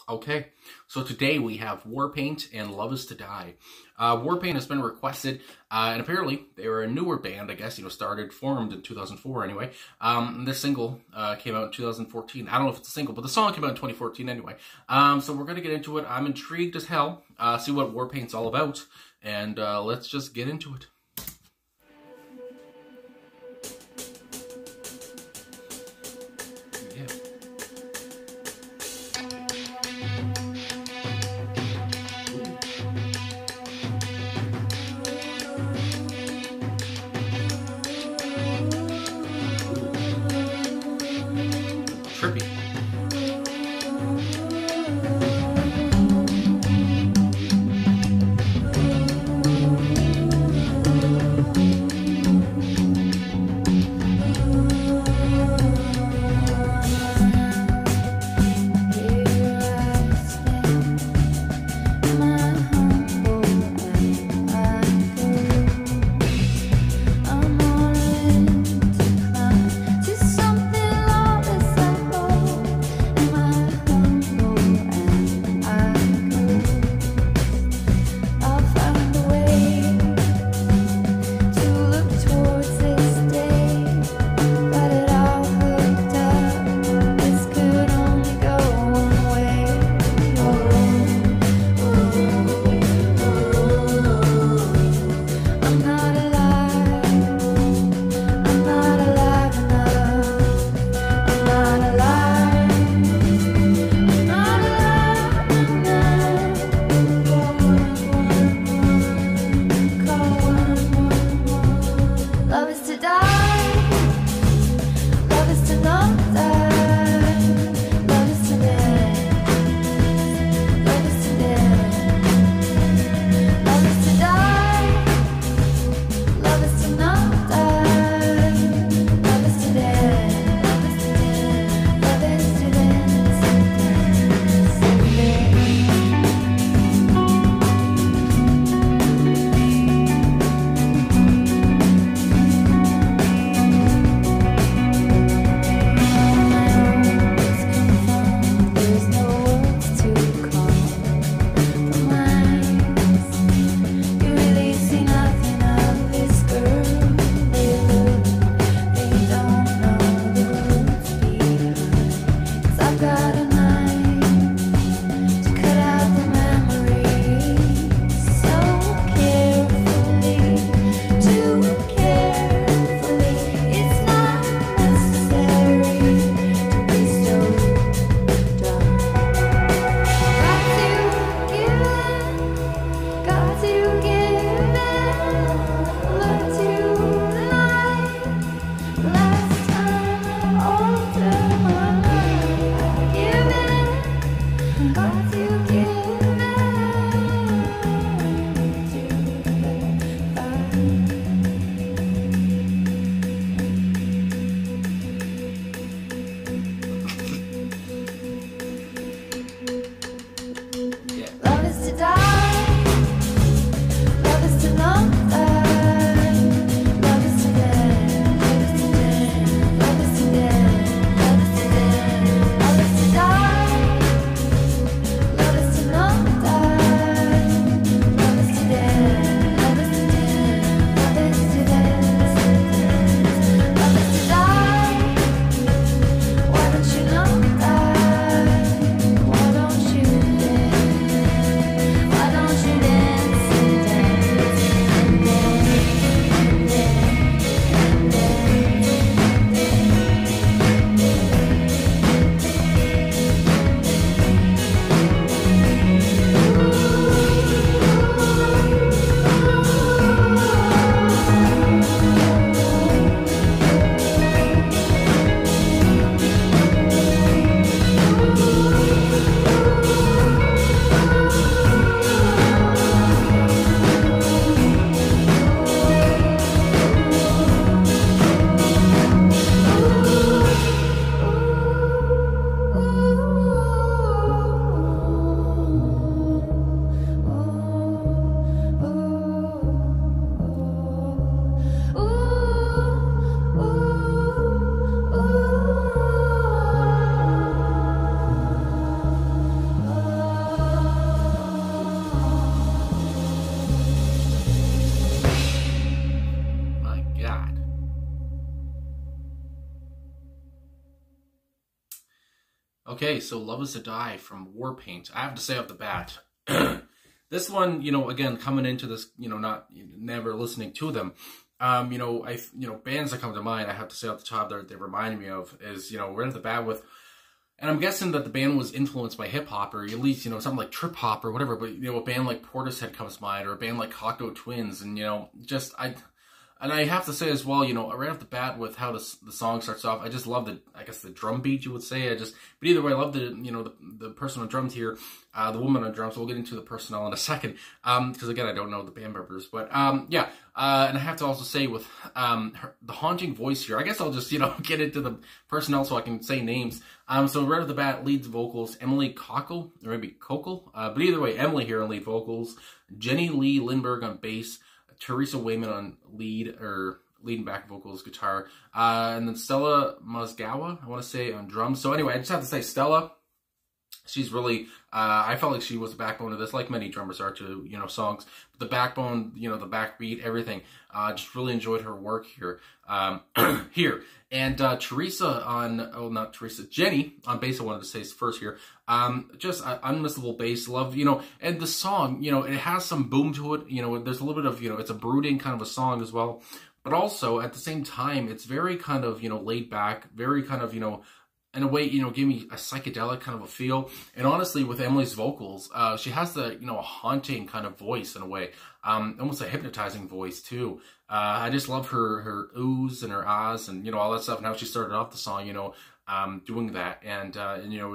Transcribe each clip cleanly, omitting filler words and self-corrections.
Okay, so today we have Warpaint and Love Is to Die. Warpaint has been requested, and apparently they were a newer band, I guess, formed in 2004 anyway. This single came out in 2014. I don't know if it's a single, but the song came out in 2014 anyway. So we're going to get into it. I'm intrigued as hell, see what Warpaint's all about, and let's just get into it. Trippy. Okay, so Love Is to Die from Warpaint. I have to say off the bat, this one, again, coming into this, never listening to them, bands that come to mind, I have to say off the top that they remind me of is, right off the bat with, and I'm guessing that the band was influenced by hip hop, or at least, something like trip hop or whatever, but, a band like Portishead comes to mind, or a band like Cocteau Twins, and, and I have to say as well, right off the bat with how the song starts off, I just love the drum beat, you would say. But either way, I love the person on drums here, the woman on drums. We'll get into the personnel in a second, because again, I don't know the band members, but yeah. And I have to also say with the haunting voice here, I guess I'll just get into the personnel so I can say names. So right off the bat, lead vocals Emily Cockle, or maybe Cockle, but either way, Emily here on lead vocals, Jenny Lee Lindbergh on bass, Teresa Wayman on lead and back vocals, guitar, and then Stella Mozgawa, I want to say, on drums. So anyway, I just have to say Stella, she's really, I felt like she was the backbone of this, like many drummers are to, songs. But the backbone, the backbeat, everything. Just really enjoyed her work here. Here. And Teresa on, Jenny on bass, I wanted to say first here. Just unmissable bass, love, and the song, it has some boom to it. There's a little bit of, it's a brooding kind of a song as well. But also, at the same time, it's very kind of, laid back, very kind of, in a way, gave me a psychedelic kind of a feel. And honestly, with Emily's vocals, she has the, a haunting kind of voice in a way. Almost a hypnotizing voice too. I just love her oohs and her ahs and, all that stuff. And how she started off the song, doing that. And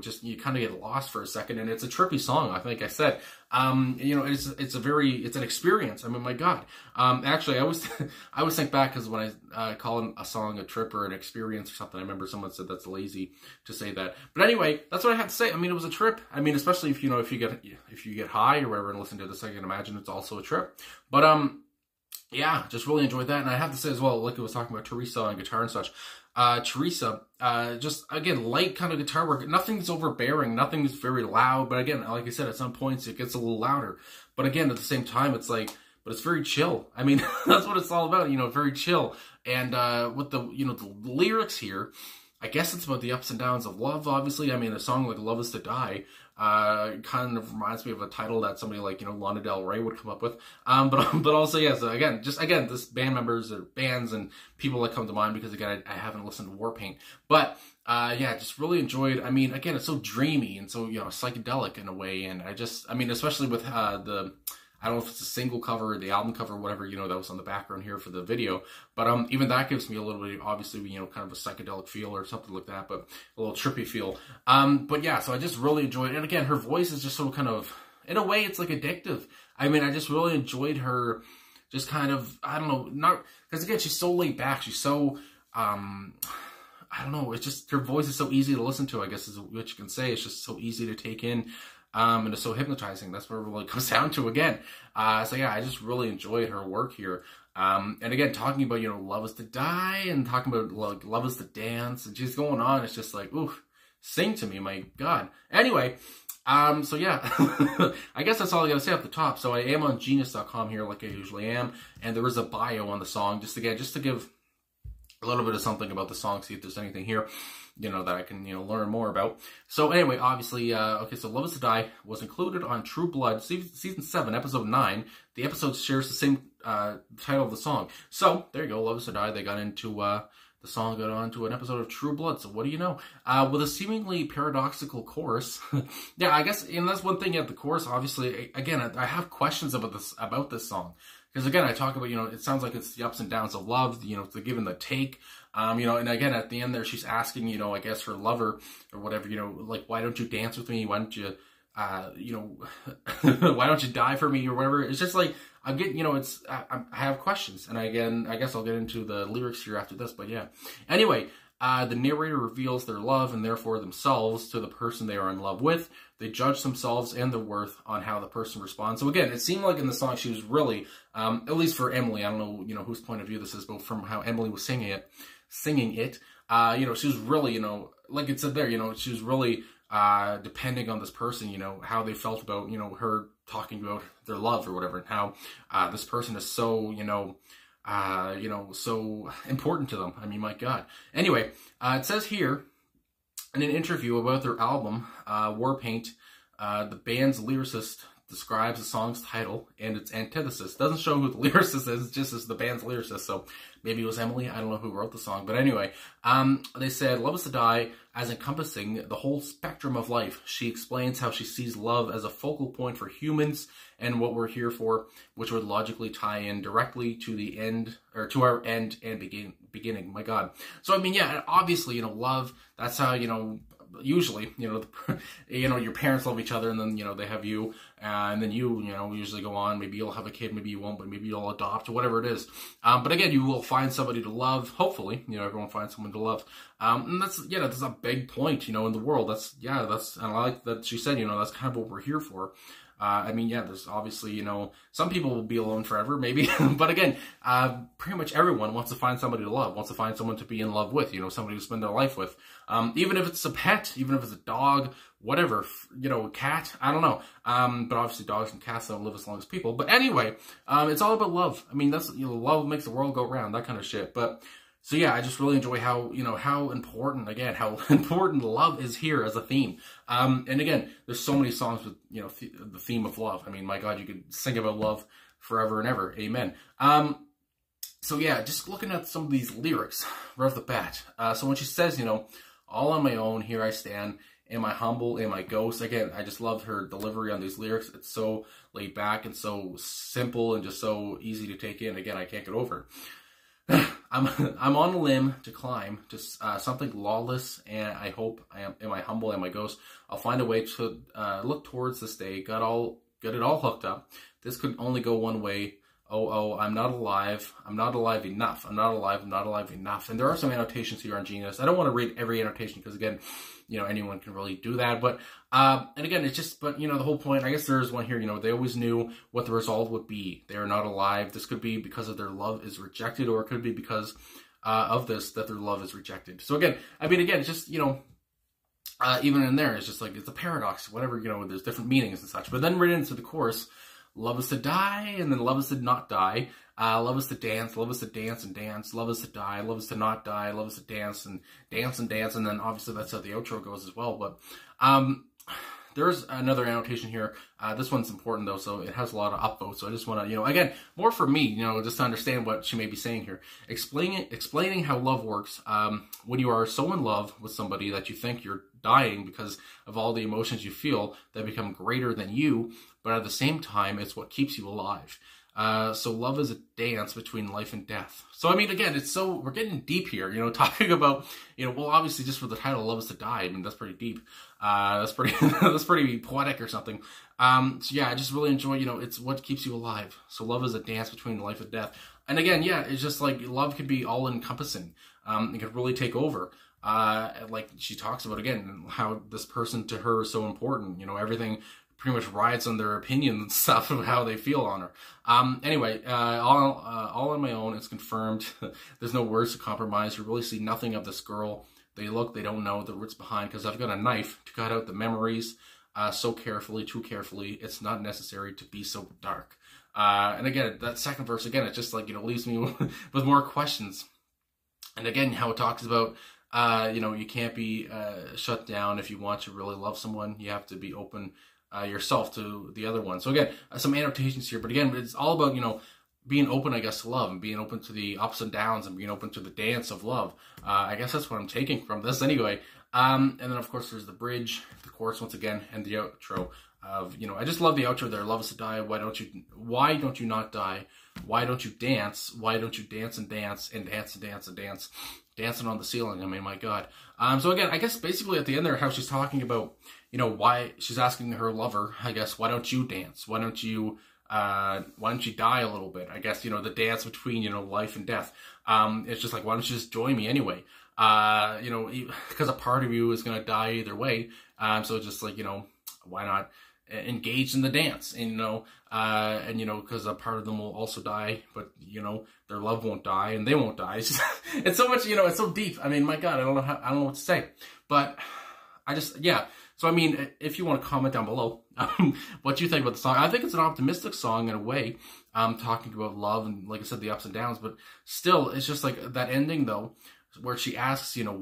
just, you kind of get lost for a second. And it's a trippy song, I think I said. It's an experience. I mean, my God. Actually, I always think back, because when I call a song a trip or an experience or something, I remember someone said that's lazy to say that. But anyway, that's what I have to say. I mean, it was a trip. I mean, especially if you get high or whatever and listen to this, I can imagine it's also a trip. But yeah, just really enjoyed that. And I have to say as well, like I was talking about Teresa on guitar and such, Teresa, just again, light kind of guitar work. Nothing's overbearing, nothing's very loud, but again, like I said, at some points it gets a little louder. But again, at the same time, it's like, but it's very chill. I mean, that's what it's all about, very chill. And with the, the lyrics here, I guess it's about the ups and downs of love, obviously. I mean, a song like Love Is to Die kind of reminds me of a title that somebody like, Lana Del Rey would come up with. But also, yeah, so again, this band members or bands and people that come to mind, because again, I haven't listened to Warpaint. But yeah, just really enjoyed. I mean, again, it's so dreamy and so, psychedelic in a way. And I mean, especially with I don't know if it's a single cover or the album cover, whatever, that was on the background here for the video. But even that gives me a little bit, obviously, kind of a psychedelic feel or something like that, but a little trippy feel. But yeah, so I just really enjoyed it. And again, her voice is just so kind of, in a way, it's like addictive. I mean, I just really enjoyed her just kind of, I don't know, because again, she's so laid back. She's so, I don't know, it's just, her voice is so easy to listen to, I guess is what you can say. It's just so easy to take in. And it's so hypnotizing. That's what it really comes down to again. So yeah, I just really enjoyed her work here. And again, talking about, Love Is to Die and talking about like Love Is to Dance and she's going on. It's just like, ooh, sing to me, my God. Anyway, so yeah, I guess that's all I gotta say off the top. So I am on genius.com here like I usually am. And there is a bio on the song just to give a little bit of something about the song, see if there's anything here, that I can, learn more about. So anyway, obviously, okay, so Love Is to Die was included on True Blood, Season 7, Episode 9. The episode shares the same title of the song. So, there you go, Love Is to Die. They got into, the song got on to an episode of True Blood, so what do you know? With a seemingly paradoxical chorus. Yeah, I guess, and that's one thing at the chorus, obviously, again, I have questions about this song. Because again, I talk about, it sounds like it's the ups and downs of love, the give and the take. And again, at the end there, she's asking, I guess her lover or whatever, like, why don't you dance with me? Why don't you, why don't you die for me or whatever? It's just like, I'm getting, I have questions. And again, I guess I'll get into the lyrics here after this, but yeah. Anyway, the narrator reveals their love and therefore themselves to the person they are in love with. They judge themselves and their worth on how the person responds. So again, it seemed like in the song she was really, at least for Emily, I don't know, whose point of view this is, but from how Emily was singing it, she was really, like it said there, she was really depending on this person, how they felt about, her talking about their love or whatever, and how this person is so, so important to them. I mean, my God. Anyway, it says here, in an interview about their album, Warpaint, the band's lyricist describes the song's title and its antithesis. Doesn't show who the lyricist is, just as the band's lyricist. So maybe it was Emily. I don't know who wrote the song. But anyway, they said, "Love is to die" as encompassing the whole spectrum of life. She explains how she sees love as a focal point for humans and what we're here for, which would logically tie in directly to the end, or to our end and beginning. My God. So, I mean, yeah, obviously, you know, love, that's how, you know, usually, you know, your parents love each other, and then, you know, they have you, and then you know, usually go on. Maybe you'll have a kid, maybe you won't, but maybe you'll adopt or whatever it is. But again, you will find somebody to love. Hopefully, you know, everyone finds someone to love. And that's a big point, you know, in the world. And I like that she said, you know, that's kind of what we're here for. I mean, yeah, there's obviously, you know, some people will be alone forever, maybe. But again, pretty much everyone wants to find somebody to love, wants to find someone to be in love with, you know, somebody to spend their life with. Even if it's a pet, even if it's a dog, whatever, you know, a cat, I don't know. But obviously dogs and cats don't live as long as people. But anyway, it's all about love. I mean, that's, you know, love makes the world go round, that kind of shit. But so yeah, I just really enjoy how, you know, how important love is here as a theme. And again, there's so many songs with, you know, the theme of love. I mean, my God, you could sing about love forever and ever. Amen. So yeah, just looking at some of these lyrics right off the bat. So when she says, you know, "All on my own, here I stand. Am I humble? Am I ghost?" Again, I just love her delivery on these lyrics. It's so laid back and so simple and just so easy to take in. Again, I can't get over. I'm on a limb to climb to something lawless, and I hope am I humble, am I ghost? I'll find a way to look towards this day. Got it all hooked up. This could only go one way. Oh, I'm not alive. I'm not alive enough. I'm not alive enough. And there are some annotations here on Genius. I don't want to read every annotation because, again, you know, anyone can really do that. But, and again, it's just, but, you know, the whole point, I guess there's one here, you know, they always knew what the result would be. They are not alive. This could be because of their love is rejected, or it could be because of this, that their love is rejected. So again, I mean, again, it's just, you know, even in there, it's just like, it's a paradox, whatever, you know, there's different meanings and such. But then right into the chorus, love is to die, and then love is to not die. Love is to dance and dance. Love is to die, love is to not die. Love is to dance and dance and dance. And then obviously that's how the outro goes as well. But there's another annotation here. This one's important though, so it has a lot of upvotes. So I just want to, you know, again, more for me, you know, just to understand what she may be saying here. Explaining how love works. When you are so in love with somebody that you think you're dying because of all the emotions you feel that become greater than you, but at the same time, it's what keeps you alive. So love is a dance between life and death. So, I mean, again, we're getting deep here, you know, talking about, you know, well, obviously just for the title, love is to die. I mean, that's pretty deep. That's pretty poetic or something. So yeah, I just really enjoy, you know, it's what keeps you alive. So love is a dance between life and death. And again, yeah, it's just like love could be all encompassing. It could really take over. Like she talks about, again, how this person to her is so important, you know, everything pretty much rides on their opinion and stuff of how they feel on her. Anyway, all on my own, it's confirmed. There's no words to compromise. You really see nothing of this girl. They look, they don't know the roots behind, because I've got a knife to cut out the memories so carefully, too carefully. It's not necessary to be so dark. And again, that second verse, again, it just like, you know, leaves me with more questions. And again, how it talks about, you know, you can't be shut down if you want to really love someone. You have to be open yourself to the other one. So again, some annotations here, but again, it's all about, you know, being open, I guess, to love, and being open to the ups and downs, and being open to the dance of love. I guess that's what I'm taking from this anyway. And then of course there's the bridge, the chorus once again, and the outro of, you know, I just love the outro there. Love is to die. Why don't you not die? Why don't you dance? Why don't you dance and dance and dance and dance and dance? Dancing on the ceiling. I mean, my God. So again, I guess basically at the end there, how she's talking about, you know, why she's asking her lover, I guess, why don't you dance? Why don't you die a little bit? I guess, you know, the dance between, you know, life and death. It's just like, why don't you just join me anyway? You know, because a part of you is going to die either way. So it's just like, you know, why not engage in the dance? And, you know, because a part of them will also die, but, you know, their love won't die and they won't die. It's just, it's so much, you know, it's so deep. I mean, my God, I don't know what to say, but I just, yeah. So, I mean, if you want to comment down below, what you think about the song. I think it's an optimistic song in a way, talking about love and, like I said, the ups and downs, but still, it's just like that ending though, where she asks, you know,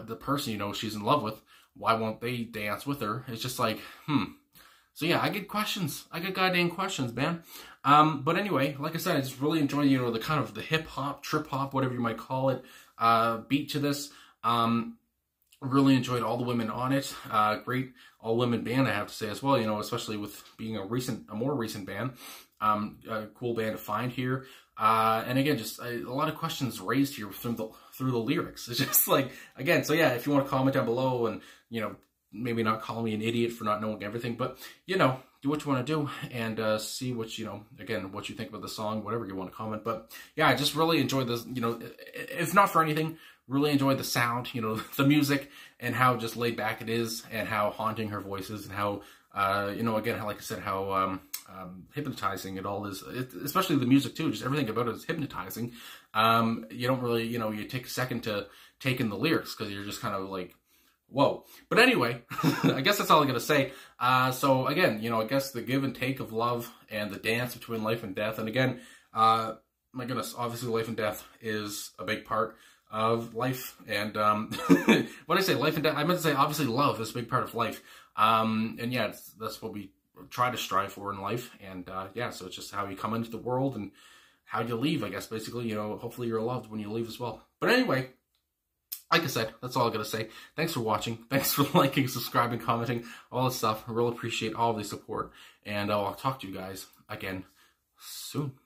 the person, you know, she's in love with, why won't they dance with her? It's just like, So yeah, I get questions. I get goddamn questions, man. But anyway, like I said, I just really enjoy, you know, the kind of the hip hop, trip hop, whatever you might call it, beat to this. Really enjoyed all the women on it. Great all women band, I have to say as well. You know, especially with being a more recent band. A cool band to find here. And again, just a lot of questions raised here through the lyrics. It's just like, again, so yeah, if you want to comment down below and, you know, maybe not call me an idiot for not knowing everything, but, you know, do what you want to do and see what, you know, again, what you think about the song, whatever you want to comment. But yeah, I just really enjoyed this, you know, if not for anything, really enjoyed the sound, you know, the music and how just laid back it is and how haunting her voice is and how, you know, again, like I said, how hypnotizing it all is, especially the music too, just everything about it is hypnotizing. You don't really, you know, you take a second to take in the lyrics because you're just kind of like, whoa. But anyway, I guess that's all I'm going to say. So again, you know, I guess the give and take of love and the dance between life and death. And again, my goodness, obviously life and death is a big part of life. And when I say life and death, I meant to say obviously love is a big part of life. And yeah, that's what we try to strive for in life. And yeah, so it's just how you come into the world and how you leave, I guess, basically. You know, hopefully you're loved when you leave as well. But anyway, like I said, that's all I gotta say. Thanks for watching. Thanks for liking, subscribing, commenting, all this stuff. I really appreciate all the support. And I'll talk to you guys again soon.